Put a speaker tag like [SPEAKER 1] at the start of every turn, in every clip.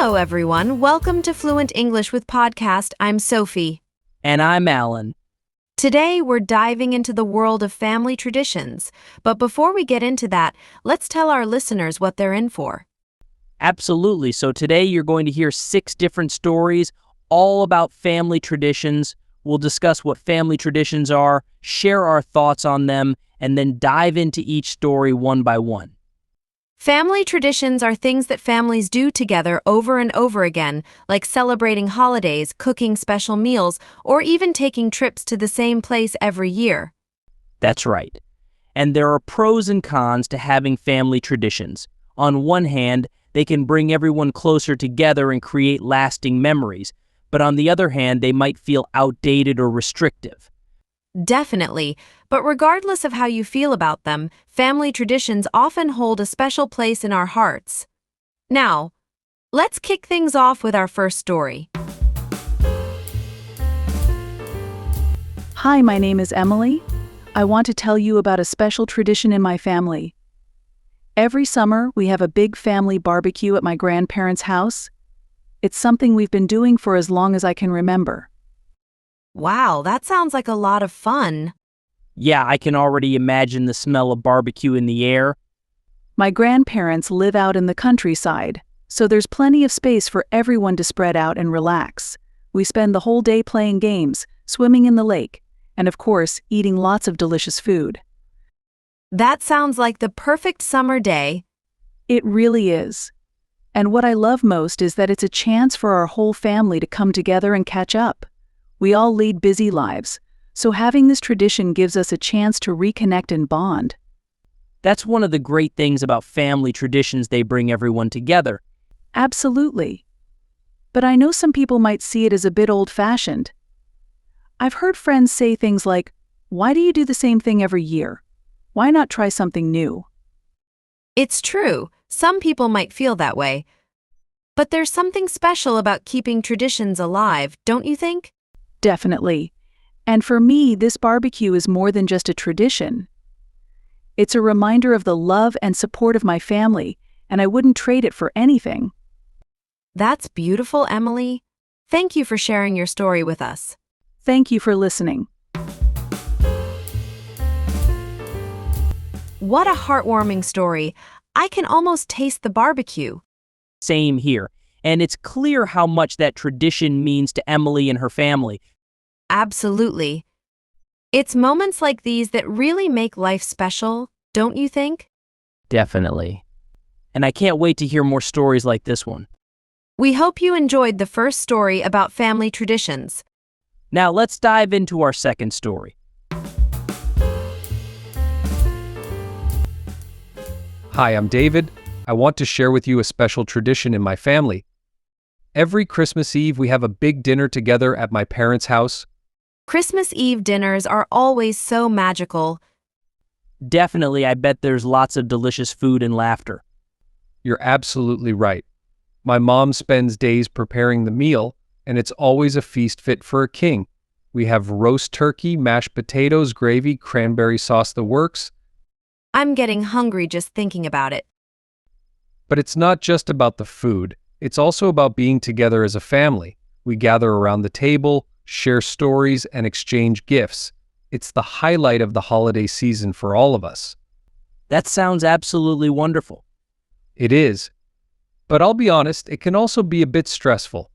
[SPEAKER 1] Hello, everyone. Welcome to Fluent English with Podcast. I'm Sophie.
[SPEAKER 2] And I'm Alan.
[SPEAKER 1] Today, we're diving into the world of family traditions. But before we get into that, let's tell our listeners what they're in for.
[SPEAKER 2] Absolutely. So today you're going to hear 6 different stories, all about family traditions. We'll discuss what family traditions are, share our thoughts on them, and then dive into each story one by one.
[SPEAKER 1] Family traditions are things that families do together over and over again, like celebrating holidays, cooking special meals, or even taking trips to the same place every year.
[SPEAKER 2] That's right. And there are pros and cons to having family traditions. On one hand, they can bring everyone closer together and create lasting memories. But on the other hand, they might feel outdated or restrictive.
[SPEAKER 1] Definitely, but regardless of how you feel about them, family traditions often hold a special place in our hearts. Now, let's kick things off with our first story.
[SPEAKER 3] Hi, my name is Emily. I want to tell you about a special tradition in my family. Every summer, we have a big family barbecue at my grandparents' house. It's something we've been doing for as long as I can remember.
[SPEAKER 1] Wow, that sounds like a lot of fun.
[SPEAKER 2] Yeah, I can already imagine the smell of barbecue in the air.
[SPEAKER 3] My grandparents live out in the countryside, so there's plenty of space for everyone to spread out and relax. We spend the whole day playing games, swimming in the lake, and of course, eating lots of delicious food.
[SPEAKER 1] That sounds like the perfect summer day.
[SPEAKER 3] It really is. And what I love most is that it's a chance for our whole family to come together and catch up. We all lead busy lives, so having this tradition gives us a chance to reconnect and bond.
[SPEAKER 2] That's one of the great things about family traditions. They bring everyone together.
[SPEAKER 3] Absolutely. But I know some people might see it as a bit old-fashioned. I've heard friends say things like, "Why do you do the same thing every year? Why not try something new?"
[SPEAKER 1] It's true, some people might feel that way. But there's something special about keeping traditions alive, don't you think?
[SPEAKER 3] Definitely. And for me, this barbecue is more than just a tradition. It's a reminder of the love and support of my family, and I wouldn't trade it for anything.
[SPEAKER 1] That's beautiful, Emily. Thank you for sharing your story with us.
[SPEAKER 3] Thank you for listening.
[SPEAKER 1] What a heartwarming story. I can almost taste the barbecue.
[SPEAKER 2] Same here. And it's clear how much that tradition means to Emily and her family.
[SPEAKER 1] Absolutely. It's moments like these that really make life special, don't you think?
[SPEAKER 2] Definitely. And I can't wait to hear more stories like this one.
[SPEAKER 1] We hope you enjoyed the first story about family traditions.
[SPEAKER 2] Now let's dive into our second story.
[SPEAKER 4] Hi, I'm David. I want to share with you a special tradition in my family. Every Christmas Eve, we have a big dinner together at my parents' house.
[SPEAKER 1] Christmas Eve dinners are always so magical.
[SPEAKER 2] Definitely, I bet there's lots of delicious food and laughter.
[SPEAKER 4] You're absolutely right. My mom spends days preparing the meal, and it's always a feast fit for a king. We have roast turkey, mashed potatoes, gravy, cranberry sauce, the works.
[SPEAKER 1] I'm getting hungry just thinking about it.
[SPEAKER 4] But it's not just about the food. It's also about being together as a family. We gather around the table, share stories, and exchange gifts. It's the highlight of the holiday season for all of us.
[SPEAKER 2] That sounds absolutely wonderful.
[SPEAKER 4] It is. But I'll be honest, it can also be a bit stressful.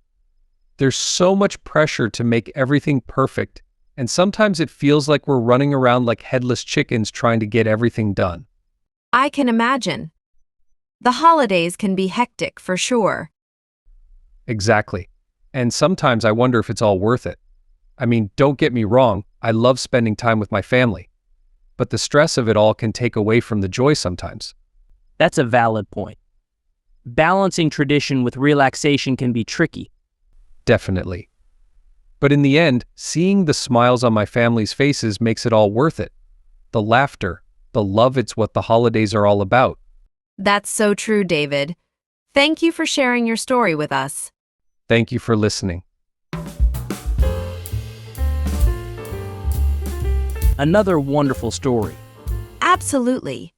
[SPEAKER 4] There's so much pressure to make everything perfect, and sometimes it feels like we're running around like headless chickens trying to get everything done.
[SPEAKER 1] I can imagine. The holidays can be hectic for sure.
[SPEAKER 4] Exactly. And sometimes I wonder if it's all worth it. I mean, don't get me wrong, I love spending time with my family. But the stress of it all can take away from the joy sometimes.
[SPEAKER 2] That's a valid point. Balancing tradition with relaxation can be tricky.
[SPEAKER 4] Definitely. But in the end, seeing the smiles on my family's faces makes it all worth it. The laughter, the love, it's what the holidays are all about.
[SPEAKER 1] That's so true, David. Thank you for sharing your story with us.
[SPEAKER 4] Thank you for listening.
[SPEAKER 2] Another wonderful story.
[SPEAKER 1] Absolutely.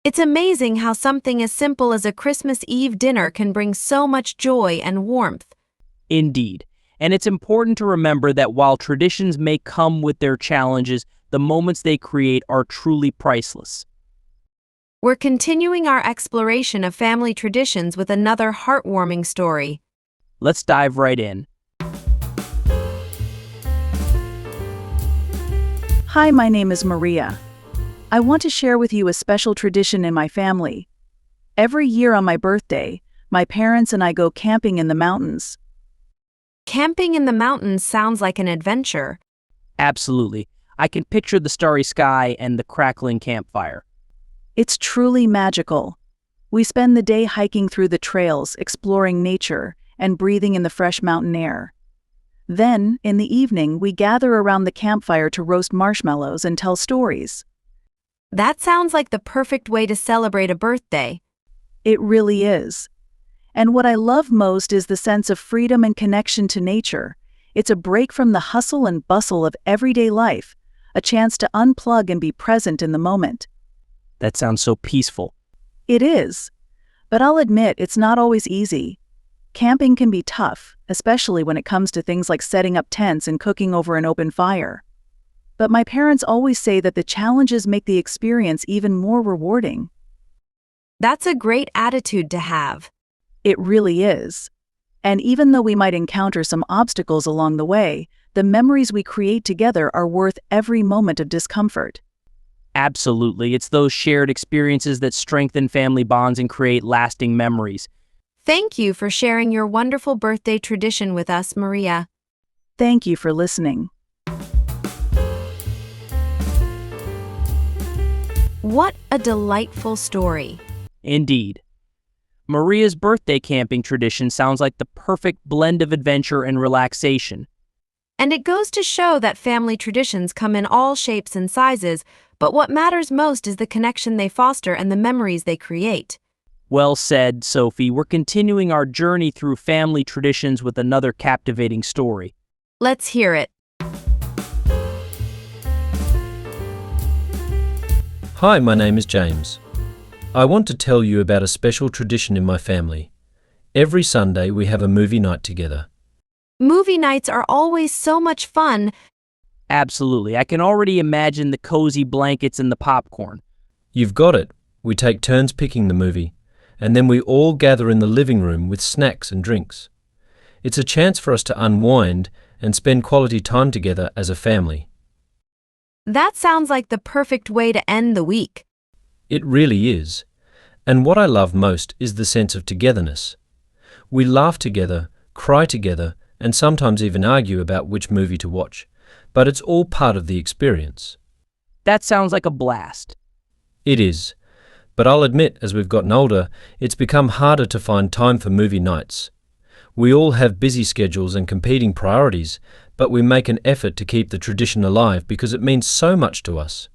[SPEAKER 1] It's amazing how something as simple as a Christmas Eve dinner can bring so much joy and warmth.
[SPEAKER 2] Indeed. And it's important to remember that while traditions may come with their challenges, the moments they create are truly priceless.
[SPEAKER 1] We're continuing our exploration of family traditions with another heartwarming story.
[SPEAKER 2] Let's dive right in.
[SPEAKER 3] Hi, my name is Maria. I want to share with you a special tradition in my family. Every year on my birthday, my parents and I go camping in the mountains.
[SPEAKER 1] Camping in the mountains sounds like an adventure.
[SPEAKER 2] Absolutely. I can picture the starry sky and the crackling campfire.
[SPEAKER 3] It's truly magical. We spend the day hiking through the trails, exploring nature, and breathing in the fresh mountain air. Then, in the evening, we gather around the campfire to roast marshmallows and tell stories.
[SPEAKER 1] That sounds like the perfect way to celebrate a birthday.
[SPEAKER 3] It really is. And what I love most is the sense of freedom and connection to nature. It's a break from the hustle and bustle of everyday life, a chance to unplug and be present in the moment.
[SPEAKER 2] That sounds so peaceful.
[SPEAKER 3] It is. But I'll admit it's not always easy. Camping can be tough, especially when it comes to things like setting up tents and cooking over an open fire. But my parents always say that the challenges make the experience even more rewarding.
[SPEAKER 1] That's a great attitude to have.
[SPEAKER 3] It really is. And even though we might encounter some obstacles along the way, the memories we create together are worth every moment of discomfort.
[SPEAKER 2] Absolutely. It's those shared experiences that strengthen family bonds and create lasting memories.
[SPEAKER 1] Thank you for sharing your wonderful birthday tradition with us, Maria.
[SPEAKER 3] Thank you for listening.
[SPEAKER 1] What a delightful story.
[SPEAKER 2] Indeed. Maria's birthday camping tradition sounds like the perfect blend of adventure and relaxation.
[SPEAKER 1] And it goes to show that family traditions come in all shapes and sizes, but what matters most is the connection they foster and the memories they create.
[SPEAKER 2] Well said, Sophie. We're continuing our journey through family traditions with another captivating story.
[SPEAKER 1] Let's hear it.
[SPEAKER 5] Hi, my name is James. I want to tell you about a special tradition in my family. Every Sunday we have a movie night together.
[SPEAKER 1] Movie nights are always so much fun.
[SPEAKER 2] Absolutely. I can already imagine the cozy blankets and the popcorn.
[SPEAKER 5] You've got it. We take turns picking the movie, and then we all gather in the living room with snacks and drinks. It's a chance for us to unwind and spend quality time together as a family.
[SPEAKER 1] That sounds like the perfect way to end the week.
[SPEAKER 5] It really is. And what I love most is the sense of togetherness. We laugh together, cry together, and sometimes even argue about which movie to watch. But it's all part of the experience.
[SPEAKER 2] That sounds like a blast.
[SPEAKER 5] It is. But I'll admit, as we've gotten older, it's become harder to find time for movie nights. We all have busy schedules and competing priorities, but we make an effort to keep the tradition alive because it means so much to us.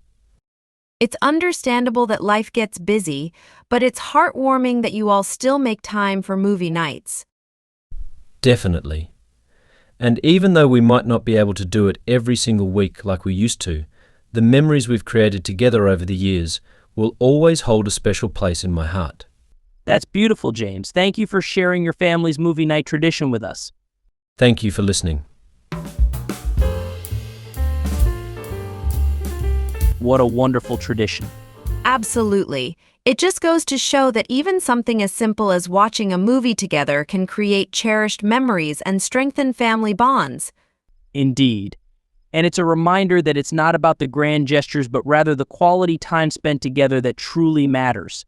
[SPEAKER 1] It's understandable that life gets busy, but it's heartwarming that you all still make time for movie nights.
[SPEAKER 5] Definitely. And even though we might not be able to do it every single week like we used to, the memories we've created together over the years will always hold a special place in my heart.
[SPEAKER 2] That's beautiful, James. Thank you for sharing your family's movie night tradition with us.
[SPEAKER 5] Thank you for listening.
[SPEAKER 2] What a wonderful tradition.
[SPEAKER 1] Absolutely. It just goes to show that even something as simple as watching a movie together can create cherished memories and strengthen family bonds.
[SPEAKER 2] Indeed. And it's a reminder that it's not about the grand gestures, but rather the quality time spent together that truly matters.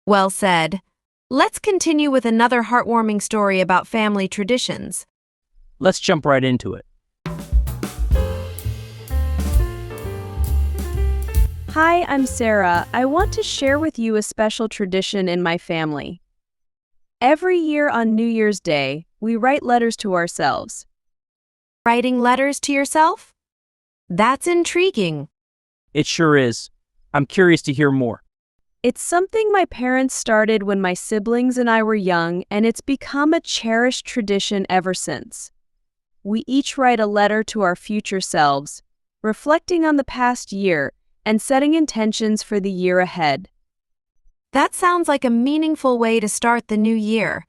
[SPEAKER 1] Well said. Let's continue with another heartwarming story about family traditions.
[SPEAKER 2] Let's jump right into it.
[SPEAKER 6] Hi, I'm Sarah. I want to share with you a special tradition in my family. Every year on New Year's Day, we write letters to ourselves.
[SPEAKER 1] Writing letters to yourself? That's intriguing.
[SPEAKER 2] It sure is. I'm curious to hear more.
[SPEAKER 6] It's something my parents started when my siblings and I were young, and it's become a cherished tradition ever since. We each write a letter to our future selves, reflecting on the past year and setting intentions for the year ahead.
[SPEAKER 1] That sounds like a meaningful way to start the new year.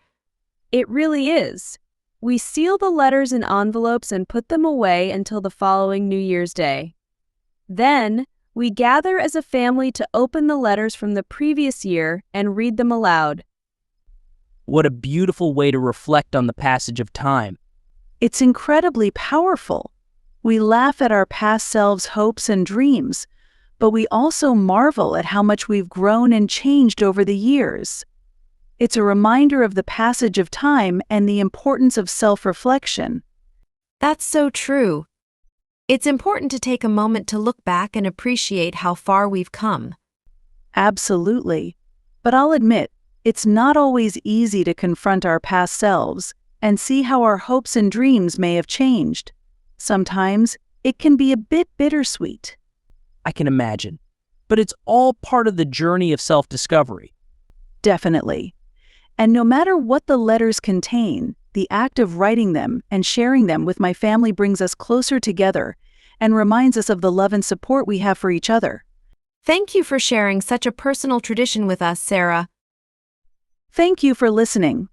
[SPEAKER 6] It really is. We seal the letters in envelopes and put them away until the following New Year's Day. Then, we gather as a family to open the letters from the previous year and read them aloud.
[SPEAKER 2] What a beautiful way to reflect on the passage of time.
[SPEAKER 3] It's incredibly powerful. We laugh at our past selves' hopes and dreams, but we also marvel at how much we've grown and changed over the years. It's a reminder of the passage of time and the importance of self-reflection.
[SPEAKER 1] That's so true. It's important to take a moment to look back and appreciate how far we've come.
[SPEAKER 3] Absolutely. But I'll admit, it's not always easy to confront our past selves and see how our hopes and dreams may have changed. Sometimes, it can be a bit bittersweet.
[SPEAKER 2] I can imagine. But it's all part of the journey of self-discovery.
[SPEAKER 3] Definitely. And no matter what the letters contain, the act of writing them and sharing them with my family brings us closer together and reminds us of the love and support we have for each other.
[SPEAKER 1] Thank you for sharing such a personal tradition with us, Sarah.
[SPEAKER 3] Thank you for listening.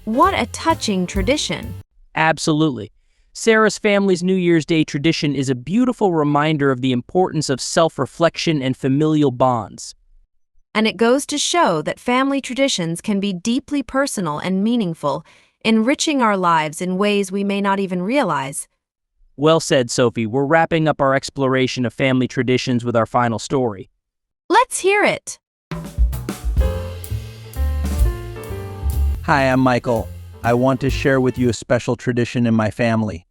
[SPEAKER 1] What a touching tradition.
[SPEAKER 2] Absolutely. Sarah's family's New Year's Day tradition is a beautiful reminder of the importance of self-reflection and familial bonds.
[SPEAKER 1] And it goes to show that family traditions can be deeply personal and meaningful, enriching our lives in ways we may not even realize.
[SPEAKER 2] Well said, Sophie. We're wrapping up our exploration of family traditions with our final story.
[SPEAKER 1] Let's hear it.
[SPEAKER 7] Hi, I'm Michael. I want to share with you a special tradition in my family.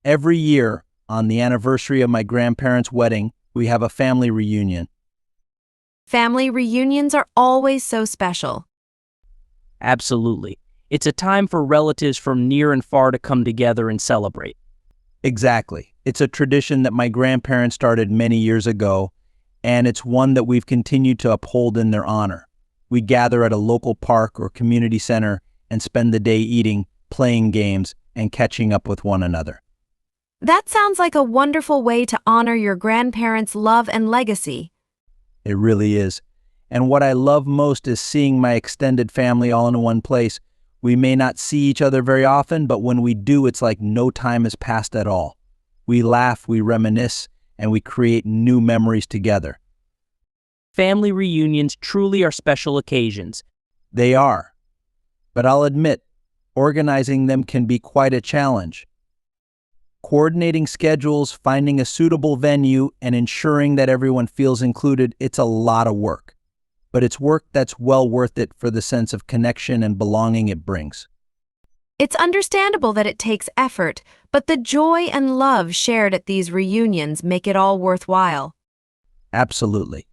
[SPEAKER 7] Every year, on the anniversary of my grandparents' wedding, we have a family reunion.
[SPEAKER 1] Family reunions are always so special.
[SPEAKER 2] Absolutely. It's a time for relatives from near and far to come together and celebrate.
[SPEAKER 7] Exactly. It's a tradition that my grandparents started many years ago, and it's one that we've continued to uphold in their honor. We gather at a local park or community center and spend the day eating, playing games, and catching up with one another.
[SPEAKER 1] That sounds like a wonderful way to honor your grandparents' love and legacy.
[SPEAKER 7] It really is. And what I love most is seeing my extended family all in one place. We may not see each other very often, but when we do, it's like no time has passed at all. We laugh, we reminisce, and we create new memories together.
[SPEAKER 2] Family reunions truly are special occasions.
[SPEAKER 7] They are. But I'll admit, organizing them can be quite a challenge. Coordinating schedules, finding a suitable venue, and ensuring that everyone feels included, it's a lot of work. But it's work that's well worth it for the sense of connection and belonging it brings.
[SPEAKER 1] It's understandable that it takes effort, but the joy and love shared at these reunions make it all worthwhile.
[SPEAKER 7] Absolutely.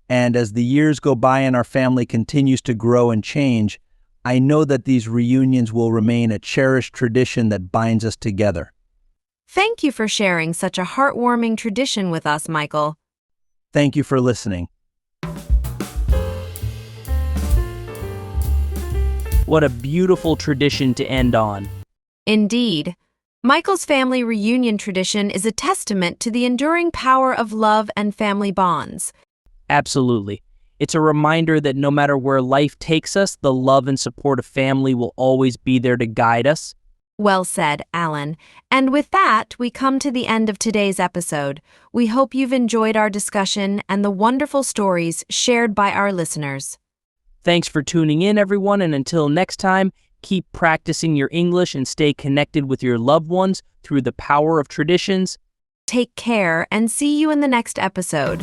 [SPEAKER 7] And as the years go by and our family continues to grow and change, I know that these reunions will remain a cherished tradition that binds us together.
[SPEAKER 1] Thank you for sharing such a heartwarming tradition with us, Michael.
[SPEAKER 7] Thank you for listening.
[SPEAKER 2] What a beautiful tradition to end on.
[SPEAKER 1] Indeed. Michael's family reunion tradition is a testament to the enduring power of love and family bonds.
[SPEAKER 2] Absolutely. It's a reminder that no matter where life takes us, the love and support of family will always be there to guide us.
[SPEAKER 1] Well said, Alan. And with that, we come to the end of today's episode. We hope you've enjoyed our discussion and the wonderful stories shared by our listeners.
[SPEAKER 2] Thanks for tuning in, everyone, and until next time, keep practicing your English and stay connected with your loved ones through the power of traditions.
[SPEAKER 1] Take care and see you in the next episode.